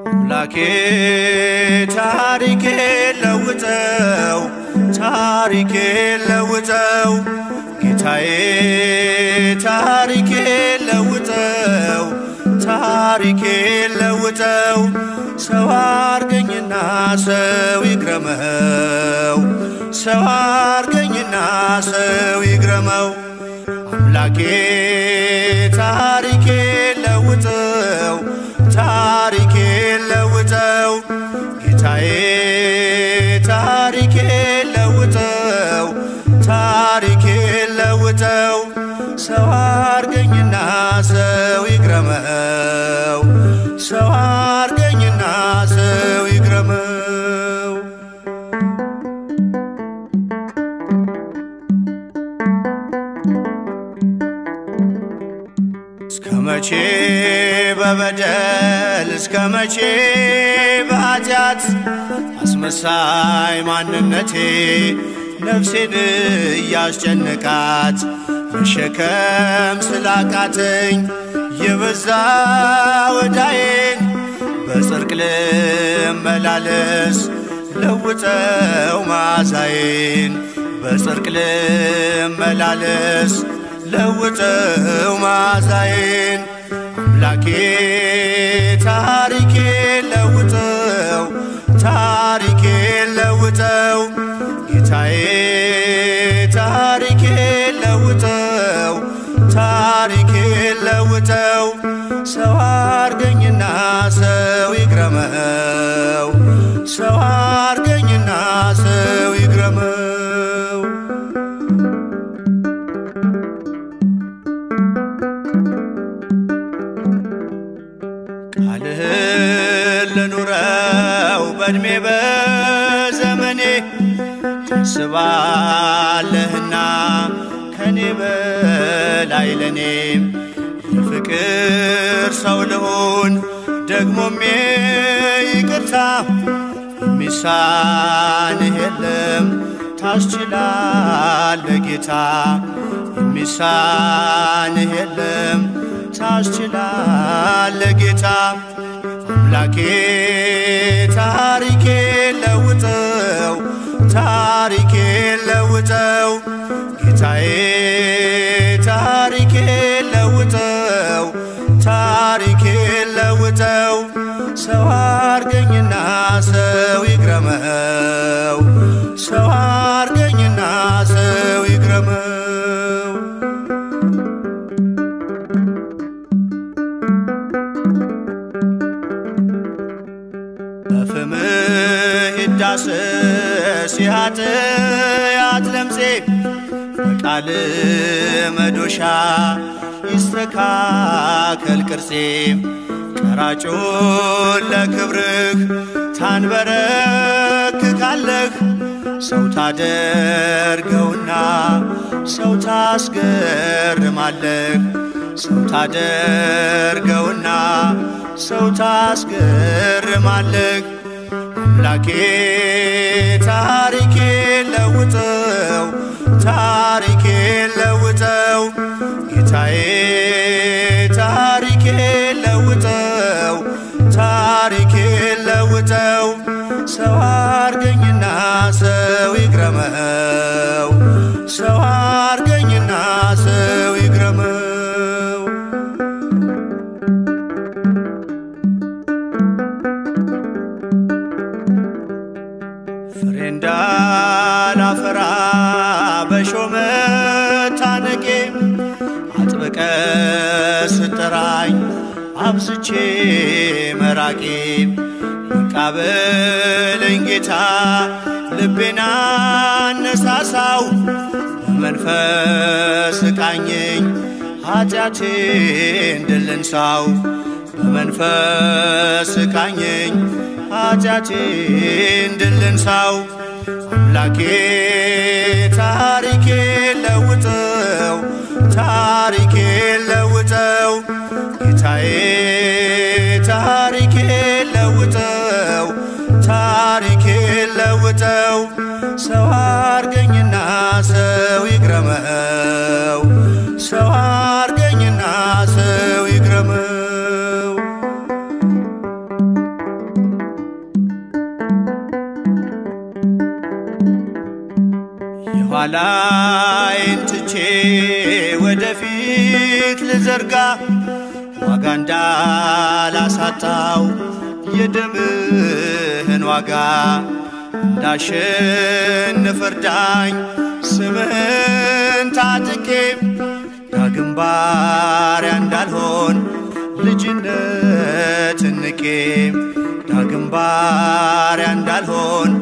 አምላኬ ታሪኬ ለውጠው ታሪኬ ለውጠው ጌታዬ ታሪኬ ለውጠው ታሪኬ ለውጠው ሰው አርገኝና ሰው ይግረመው ሰው አርገኝና ሰው ይግረመው አምላኬ ታሪኬ ለውጠው ታሪኬ ለውጠው ጌታዬ ታሪኬ ለውጠው ታሪኬ ለውጠው ሰው አርገኝና ሰው ይግረመው ሰው አርገኝና ሰው ይግረመው እስከመቼ በበደል እስከመቼ በኃጢአት አስመሳይ ማንነቴ ነፍሴን እያስጨነቃት መሸከም ስላቃተኝ የበዛ ወዳዬን በጽድቅ ልመላለስ ለውጠው መዓዛዬን በጽድቅ ልመላለስ ለውጠው መዓዛዬን አምላኬ ታሪኬ ለውጠው ታሪኬ ለውጠው ጌታዬ ታሪኬ ለውጠው ታሪኬ ለውጠው ሰው አርገኝና ሰው ይግረመው ሰው አርገኝና ሰው ይግረመው ቃልህን ልኑረው በዕድሜ በዘመኔ ታስባለህና ከኔ በላይ ለኔም የፍቅር ሰው ልሁን ደግሞም ይቅርታ የሚሳንህ የለም ታስችላለህ ጌታ የሚሳንህ የለም ታስችላለህ ጌታ አምላኬ ታሪኬ ለውጠው ታሪኬ ለውጠው ጌታዬ ታሪኬ ለውጠው ታሪኬ ለውጠው ሰው አርገኝና ሰው ይግረመው ሰው አርገኝና ሰው ይግረመው በፍምህ ይዳሰስ የኃጢአት ለምሴ በቃል መዶሻ ይስተካከል ቅርጼ ቀራጩን ለክብርህ ታንበረክካለህ ሰው ታደርገውና ሰው ታስገርማለህ ሰው ታደርገውና ሰው ታስገርማለህ አምላኬ ታሪኬ ለውጠው ታሪኬ ለውጠው ጌታዬ ታሪኬ ለውጠው ታሪኬ ለውጠው ሰው አርገኝና ሰው ይግረመው ሰው አርገኝና ሰው ይግረመው ፍሬ እንዳላፈራ በሾመ ታነቄ አጥብቀ ስጠራኝ አብዝቼ መራቄ መቃበለኝ ጌታ ልቤና አነሳሳው በመንፈስ ቃኘኝ ኃጢአቴን ድል እንሳው በመንፈስ ቃኘኝ ኃጢአቴን ድል እንሳው አምላኬ ታሪኬ ለውጠው ታሪኬ ለውጠው ጌታዬ ታሪኬ ለውጠው ታሪኬ ለውጠው ሰው አርገኝና ሰው ይግረመው ዘርጋ ዋጋ እንዳላሳጣው የደምህን ዋጋ እንዳሸንፍ እርዳኝ ስምህን ታጥቄ ዳግም ባሪያ እንዳልሆን ልጅነትን ንቄ ዳግም ባሪያ እንዳልሆን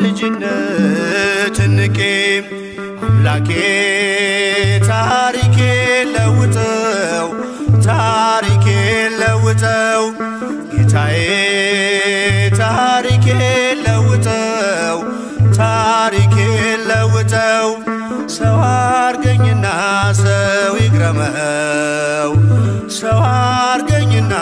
ልጅነትን ንቄ አምላኬ ታሪኬ ለውጠው ታሪኬ ለውጠው ጌታዬ ታሪኬ ለውጠው ታሪኬ ለውጠው ሰው አርገኝና ሰው ይግረመው ሰው አርገኝና